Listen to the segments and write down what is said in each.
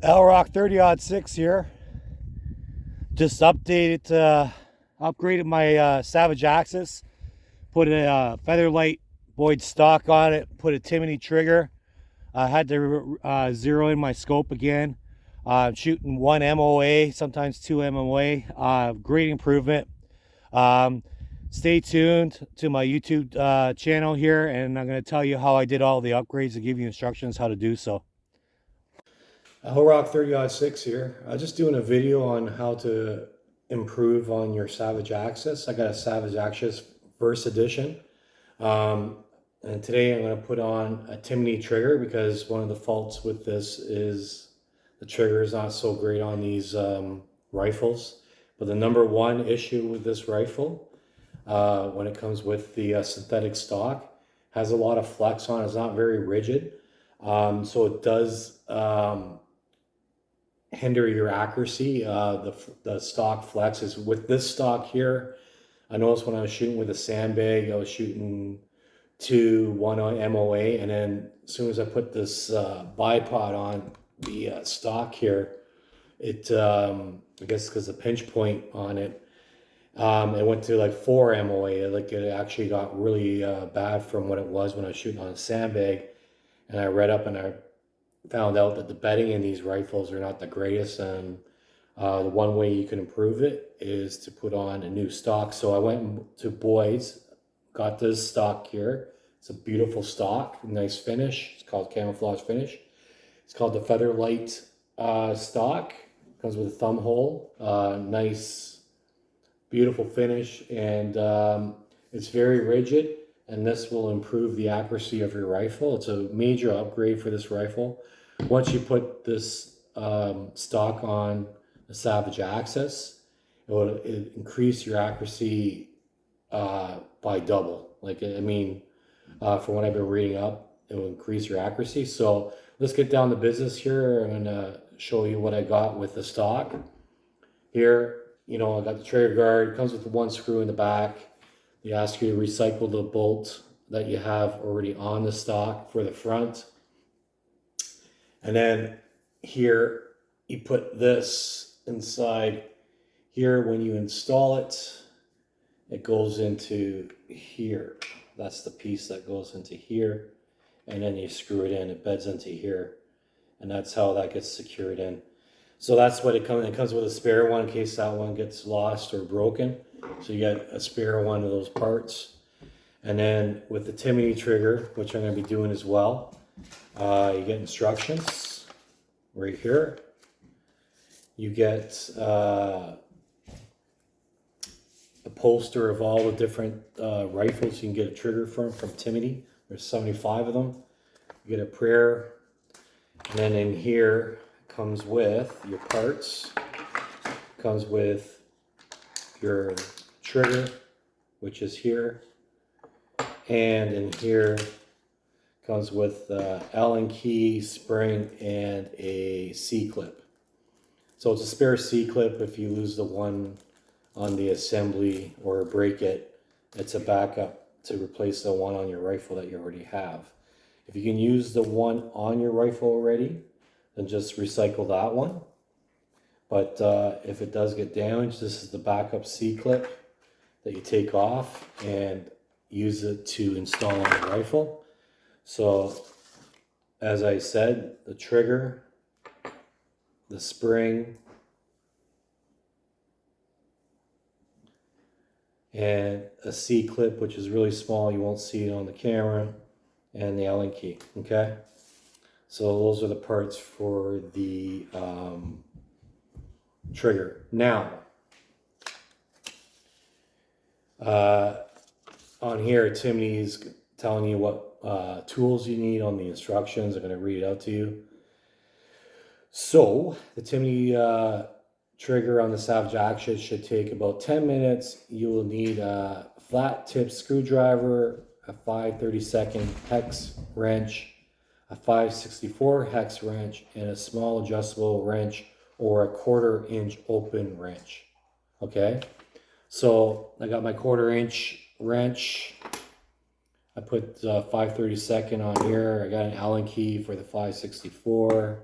Rock 30-06 here. Just upgraded my Savage Axis. Put a Featherlight Boyd stock on it. Put a Timiney trigger. I had to zero in my scope again. Shooting 1 MOA, sometimes 2 MOA. Great improvement. Um, Stay tuned to my YouTube channel here, and I'm going to tell you how I did all the upgrades and give you instructions how to do so. Rock 30-06 here. Just doing a video on how to improve on your Savage Axis. I got a Savage Axis First Edition. And today I'm going to put on a Timiney trigger because one of the faults with this is the trigger is not so great on these rifles. But the number one issue with this rifle, when it comes with the synthetic stock, has a lot of flex on it. It's not very rigid. So it does hinder your accuracy. The stock flex is with this stock here. I noticed when I was shooting with a sandbag, I was shooting 1 on MOA, and then as soon as I put this bipod on the stock here, it I guess because the pinch point on it, it went to like 4 MOA. Like it actually got really bad from what it was when I was shooting on a sandbag. And I read up and I found out that the bedding in these rifles are not the greatest, and the one way you can improve it is to put on a new stock. So I went to Boyd's, got this stock here. It's a beautiful stock, nice finish. It's called camouflage finish. It's called the Featherlight stock. Comes with a thumb hole, nice, beautiful finish, and it's very rigid. And this will improve the accuracy of your rifle. It's a major upgrade for this rifle. Once you put this stock on the Savage Axis, it will increase your accuracy by double. Like, I mean, from what I've been reading up, it will increase your accuracy. So let's get down to business here. I'm gonna show you what I got with the stock. Here, I got the trigger guard. It comes with one screw in the back. They ask you to recycle the bolt that you have already on the stock for the front. And then here, you put this inside here. When you install it, it goes into here. That's the piece that goes into here. And then you screw it in, it beds into here. And that's how that gets secured in. So that's what it comes. It comes with a spare one in case that one gets lost or broken. So you get a spare one of those parts. And then with the Timiney trigger, which I'm going to be doing as well, you get instructions right here. You get a poster of all the different rifles you can get a trigger from Timiney. There's 75 of them. You get a prayer. And then in here comes with your parts. Comes with your trigger, which is here, and in here comes with the Allen key, spring, and a C-clip. So it's a spare C-clip. If you lose the one on the assembly or break it, it's a backup to replace the one on your rifle that you already have. If you can use the one on your rifle already, then just recycle that one. But if it does get damaged, this is the backup C-clip that you take off and use it to install on your rifle. So, as I said, the trigger, the spring, and a C-clip, which is really small, you won't see it on the camera, and the Allen key, okay? So those are the parts for the trigger. Now, on here, Timiney's telling you what tools you need on the instructions. I'm going to read it out to you. So, the Timiney trigger on the Savage Axis should take about 10 minutes. You will need a flat tip screwdriver, a 5/32 hex wrench, a 5/64 hex wrench, and a small adjustable wrench or a 1/4 inch open wrench. Okay, so I got my 1/4 inch wrench. I put 5/32 on here. I got an Allen key for the 5/64.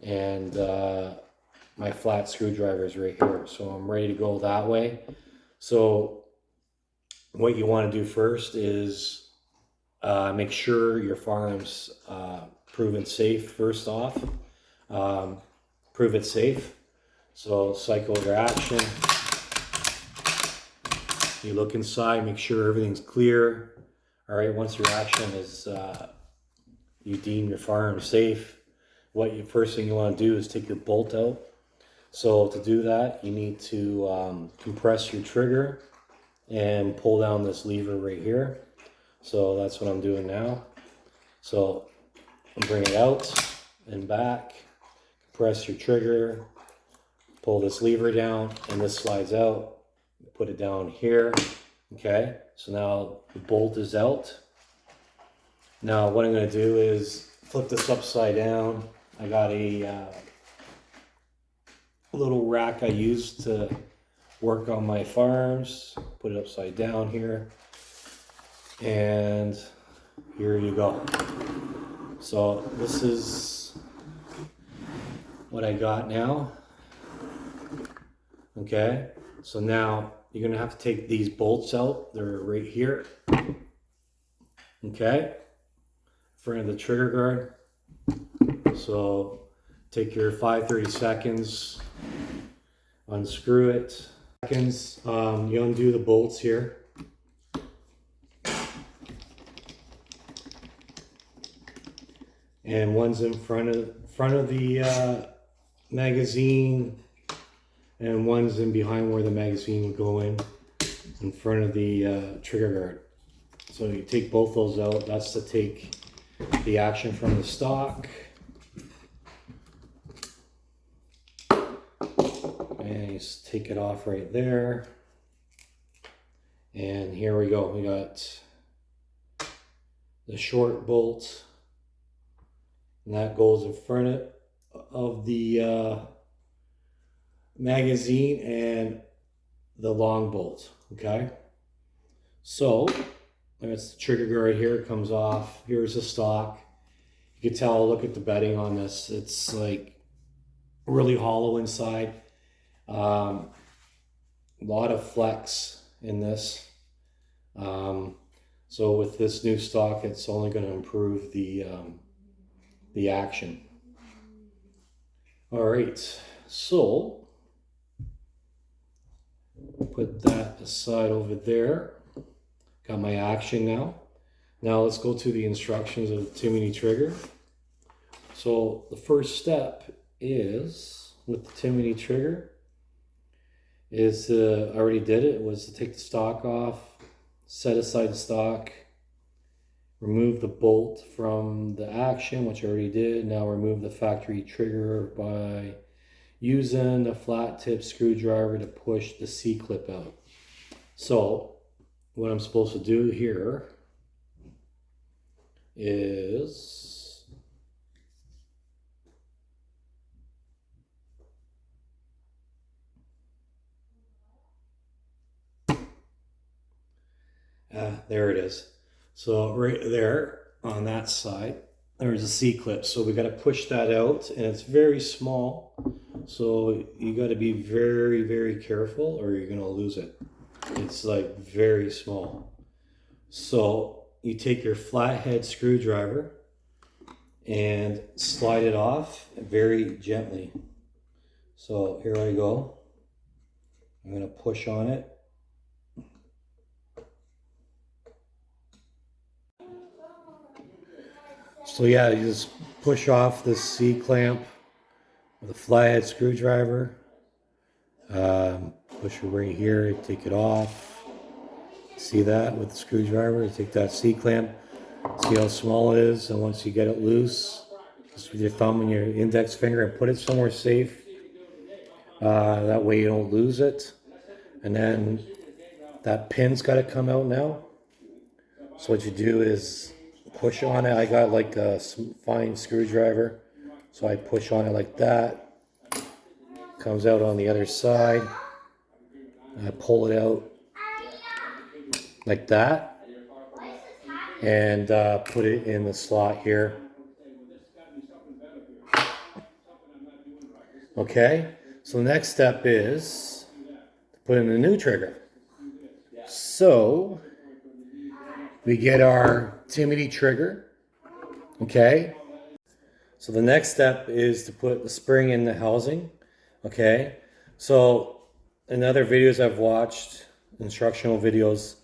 and my flat screwdriver is right here. So I'm ready to go that way. So what you want to do first is make sure your farm's proven safe first off. Prove it safe. So cycle reaction. You look inside, make sure everything's clear. All right, once your reaction is, you deem your farm safe, first thing you want to do is take your bolt out. So to do that, you need to compress your trigger and pull down this lever right here. So that's what I'm doing now. So bring it out and back, press your trigger, pull this lever down, and this slides out. Put it down here. Okay, so now the bolt is out. Now what I'm going to do is flip this upside down. I got a little rack I use to work on my farms. Put it upside down here. And here you go. So this is what I got now. Okay, so now you're gonna have to take these bolts out. They're right here. Okay, in front of the trigger guard. So take your 5-30 seconds, unscrew it. You undo the bolts here. And one's in front of the magazine, and one's in behind where the magazine would go in front of the trigger guard. So you take both those out. That's to take the action from the stock. And you just take it off right there. And here we go. We got the short bolt. And that goes in front of the magazine and the long bolt. Okay, so that's the trigger guard here. It comes off. Here's the stock. You can tell, look at the bedding on this. It's like really hollow inside. A lot of flex in this. So with this new stock, it's only going to improve the action. All right, so put that aside over there. Got my action now. Now let's go to the instructions of the Timiney trigger. So the first step is, with the Timiney trigger, is I already did it, was to take the stock off, set aside the stock, remove the bolt from the action, which I already did. Now remove the factory trigger by using the flat tip screwdriver to push the C-clip out. So what I'm supposed to do here is there it is. So right there on that side, there's a C-clip. So we got to push that out, and it's very small. So you got to be very, very careful or you're going to lose it. It's like very small. So you take your flathead screwdriver and slide it off very gently. So here I go. I'm going to push on it. So yeah, you just push off this C-clamp with a flathead screwdriver. Push it right here, take it off. See that with the screwdriver? You take that C-clamp, see how small it is, and once you get it loose, just with your thumb and your index finger and put it somewhere safe. That way you don't lose it. And then that pin's got to come out now. So what you do is push on it. I got like a fine screwdriver, so I push on it like that. Comes out on the other side. I pull it out like that and put it in the slot here. Okay, so the next step is to put in a new trigger. So we get our Timiney trigger. Okay, so the next step is to put the spring in the housing. Okay, so in other videos I've watched, instructional videos,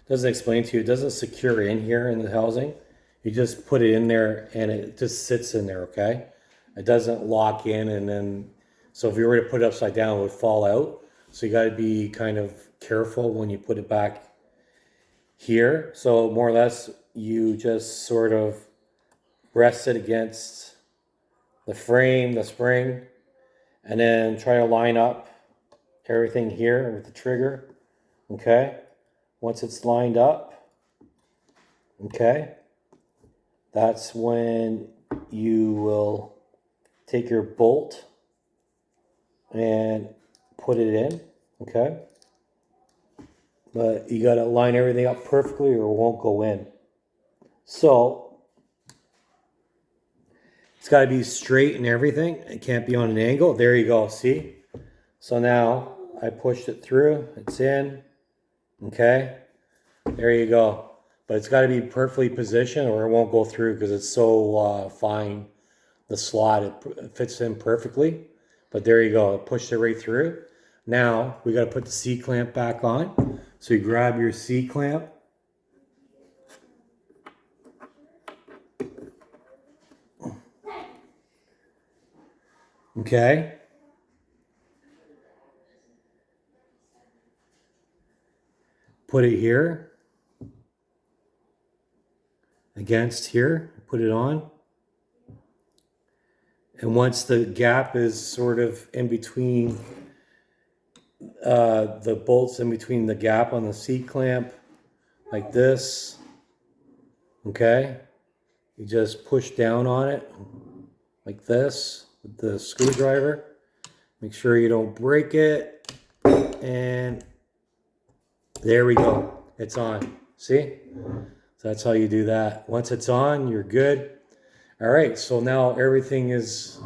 doesn't explain to you, it doesn't secure in here in the housing. You just put it in there and it just sits in there, okay? It doesn't lock in, and then, so if you were to put it upside down, it would fall out. So you got to be kind of careful when you put it back here. So more or less, you just sort of rest it against the frame, the spring, and then try to line up everything here with the trigger, okay? Once it's lined up, okay, that's when you will take your bolt and put it in, okay? But you gotta line everything up perfectly or it won't go in. So it's gotta be straight and everything. It can't be on an angle. There you go, see? So now I pushed it through, it's in, okay? There you go. But it's gotta be perfectly positioned or it won't go through because it's so fine. The slot, it fits in perfectly. But there you go, it pushed it right through. Now we got to put the C-clamp back on. So you grab your C-clamp. Okay. Put it here. Against here. Put it on. And once the gap is sort of in between, the bolts in between the gap on the C-clamp, like this, okay, you just push down on it like this with the screwdriver. Make sure you don't break it, and there we go, it's on. See? So that's how you do that. Once it's on, you're good. All right, so now everything has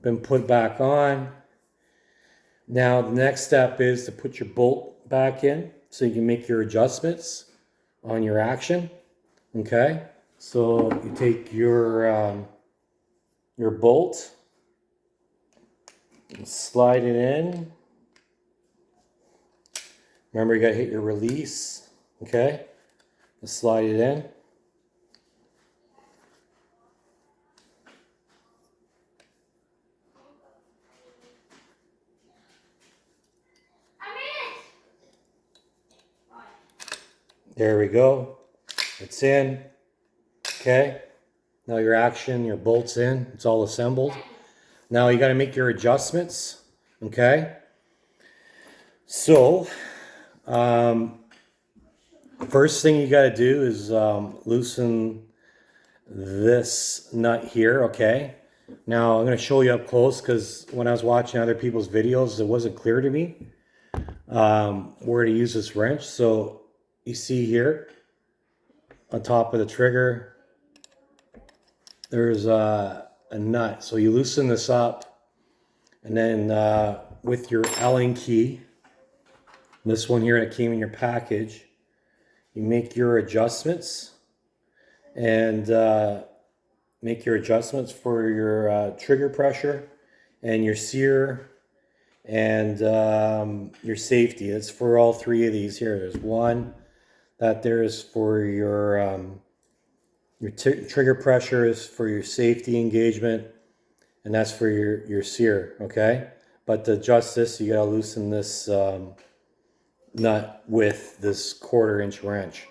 been put back on. Now the next step is to put your bolt back in so you can make your adjustments on your action. Okay, so you take your bolt and slide it in. Remember, you gotta hit your release. Okay, just slide it in. There we go. It's in. Okay. Now your action, your bolt's in. It's all assembled. Now you got to make your adjustments. Okay. So, first thing you got to do is loosen this nut here. Okay. Now I'm going to show you up close because when I was watching other people's videos, it wasn't clear to me where to use this wrench. So you see here on top of the trigger, there's a nut. So you loosen this up, and then with your Allen key, this one here that came in your package, you make your adjustments and make your adjustments for your trigger pressure and your sear and your safety. It's for all three of these here. There's one that there's for your trigger pressure is for your safety engagement, and that's for your sear, okay? But to adjust this, you gotta loosen this nut with this 1/4-inch wrench.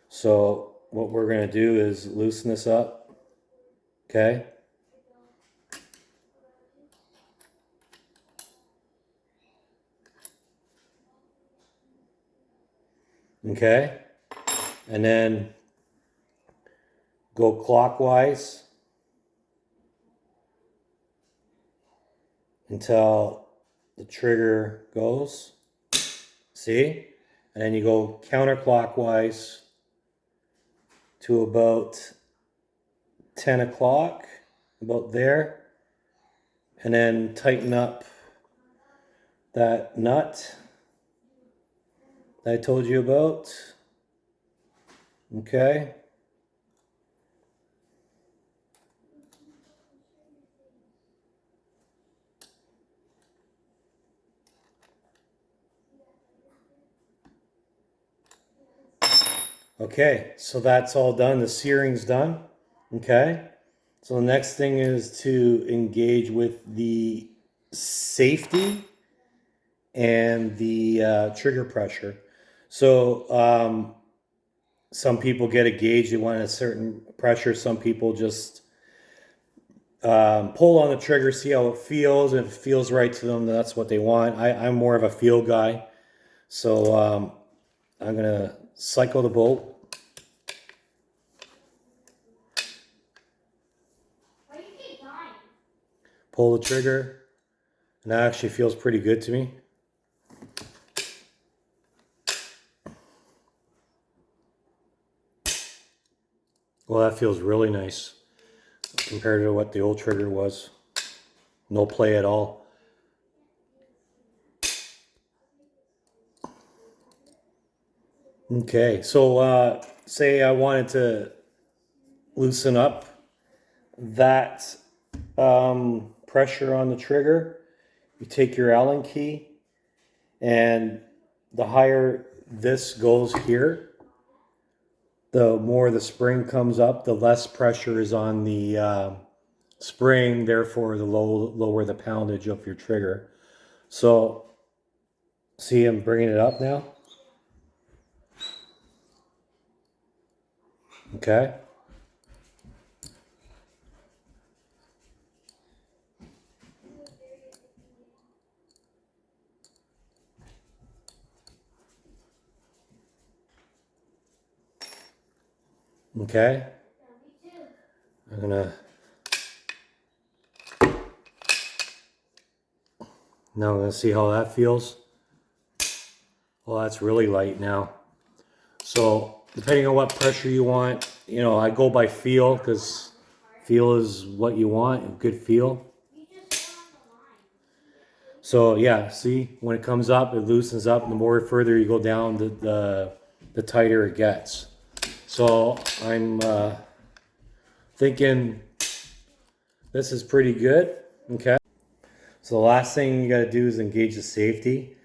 So what we're gonna do is loosen this up, okay? Okay, and then go clockwise until the trigger goes, see? And then you go counterclockwise to about 10 o'clock, about there, and then tighten up that nut that I told you about. Okay. Okay, so that's all done. The searing's done. Okay. So the next thing is to engage with the safety and the trigger pressure. So some people get a gauge, they want a certain pressure. Some people just pull on the trigger, see how it feels. If it feels right to them, that's what they want. I'm more of a feel guy. So I'm going to cycle the bolt. Pull the trigger, and that actually feels pretty good to me. Well, that feels really nice compared to what the old trigger was. No play at all. Okay, so say I wanted to loosen up that pressure on the trigger. You take your Allen key, and the higher this goes here, the more the spring comes up, the less pressure is on the spring, therefore the lower the poundage of your trigger. So see, I'm bringing it up now. Okay. Okay. I'm gonna now I'm gonna see how that feels. Well, that's really light now. So depending on what pressure you want, you know, I go by feel because feel is what you want, a good feel. So yeah, see, when it comes up, it loosens up. And the more further you go down, the tighter it gets. So I'm thinking this is pretty good. Okay. So the last thing you got to do is engage the safety.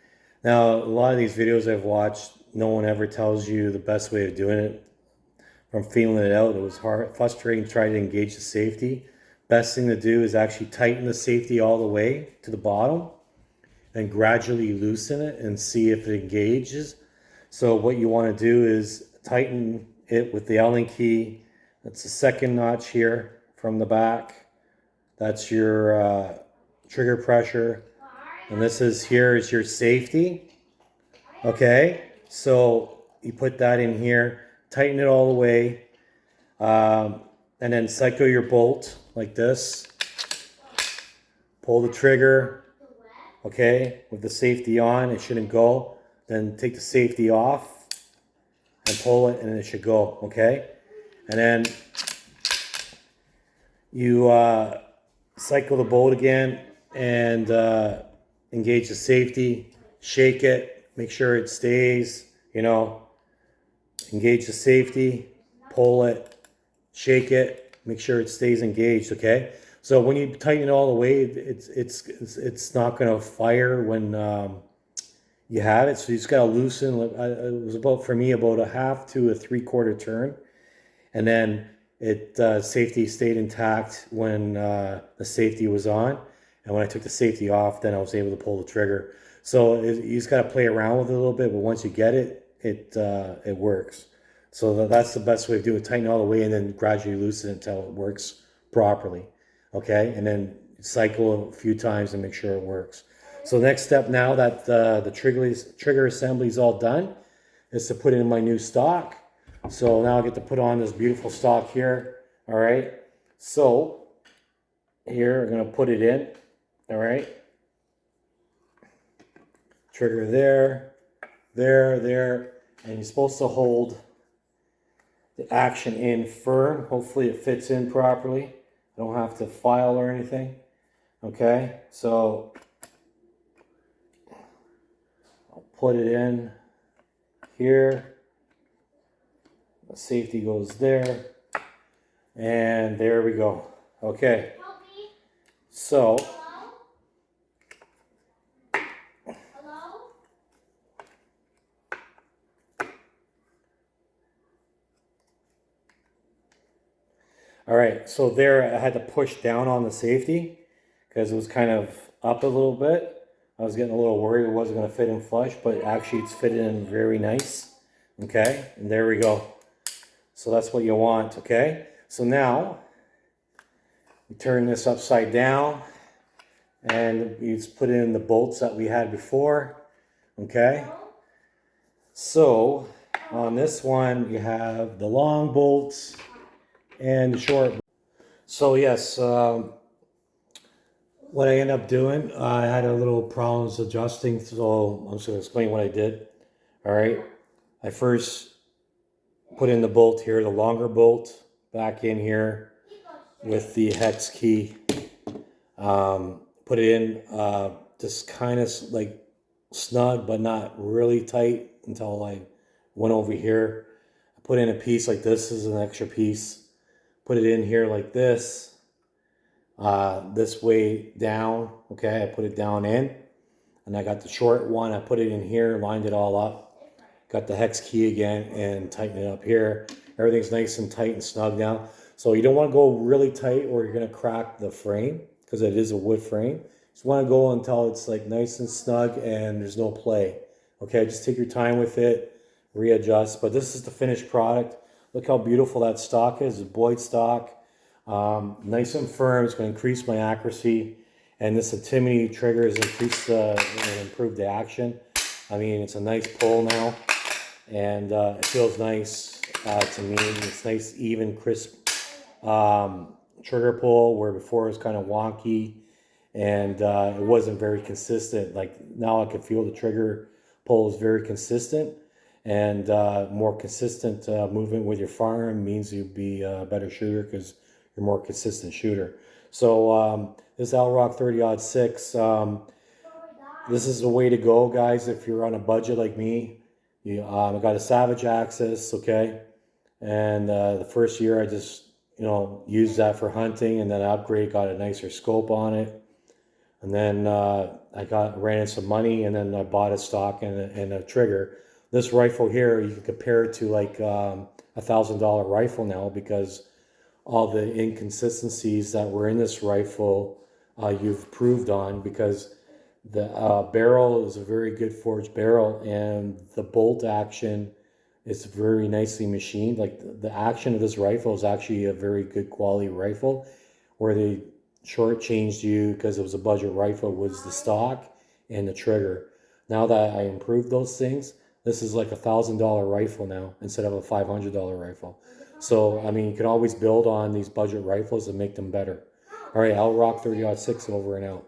Now, a lot of these videos I've watched, no one ever tells you the best way of doing it. From feeling it out, it was frustrating trying to engage the safety. Best thing to do is actually tighten the safety all the way to the bottom and gradually loosen it and see if it engages. So what you want to do is tighten it with the Allen key. That's the second notch here from the back. That's your trigger pressure. And this is here is your safety. Okay, so you put that in here, tighten it all the way, and then cycle your bolt like this. Pull the trigger, okay, with the safety on, it shouldn't go. Then take the safety off and pull it, and it should go, okay? And then you cycle the bolt again and engage the safety, shake it, make sure it stays, you know, engage the safety, pull it, shake it, make sure it stays engaged, okay? So when you tighten it all the way, it's not going to fire when you have it. So you just got to loosen. It was about, for me, about a half to a 3/4 turn. And then it safety stayed intact when the safety was on. And when I took the safety off, then I was able to pull the trigger. So you just got to play around with it a little bit, but once you get it, it works. So that's the best way to do it. Tighten all the way and then gradually loosen it until it works properly. Okay, and then cycle a few times and make sure it works. So the next step now that the trigger assembly is all done is to put in my new stock. So now I get to put on this beautiful stock here. All right, so here I'm going to put it in. All right, trigger there, there, and you're supposed to hold the action in firm. Hopefully it fits in properly. I don't have to file or anything. Okay, so put it in here. The safety goes there. And there we go. Okay. So, all right, so there I had to push down on the safety because it was kind of up a little bit. I was getting a little worried it wasn't going to fit in flush, but actually it's fitted in very nice. Okay, and there we go. So that's what you want, okay? So now, we turn this upside down and we just put in the bolts that we had before, okay? So, on this one, you have the long bolts and the short. So yes, what I ended up doing, I had a little problems adjusting, so I'm just going to explain what I did. All right, I first put in the bolt here, the longer bolt, back in here with the hex key. Put it in just kind of like snug, but not really tight until I went over here. I put in a piece like this. This is an extra piece. Put it in here like this. This way down, okay, I put it down in, and I got the short one, I put it in here, lined it all up, got the hex key again, and tighten it up here. Everything's nice and tight and snug now. So you don't want to go really tight or you're going to crack the frame, because it is a wood frame. You just want to go until it's like nice and snug and there's no play. Okay, just take your time with it, readjust, but this is the finished product. Look how beautiful that stock is, it's Boyd stock. Nice and firm. It's going to increase my accuracy, and this Timiney trigger has increased and improved the action. I mean, it's a nice pull now, and it feels nice to me. It's nice, even, crisp trigger pull, where before it was kind of wonky and it wasn't very consistent. Like now I can feel the trigger pull is very consistent, and more consistent movement with your firearm means you'll be a better shooter because you're a more consistent shooter. So this L-Rock 30-06, this is the way to go, guys, if you're on a budget like me. I got a Savage Axis, okay, and the first year I just used that for hunting, and then I got a nicer scope on it, and then I ran in some money, and then I bought a stock and a trigger. This rifle here, you can compare it to like $1,000 rifle now, because all the inconsistencies that were in this rifle you've proved on, because the barrel is a very good forged barrel, and the bolt action is very nicely machined. Like the action of this rifle is actually a very good quality rifle. Where they shortchanged you because it was a budget rifle was the stock and the trigger. Now that I improved those things, this is like $1,000 rifle now instead of a $500 rifle. So, I mean, you can always build on these budget rifles and make them better. All right, L-Rock 30-06 over and out.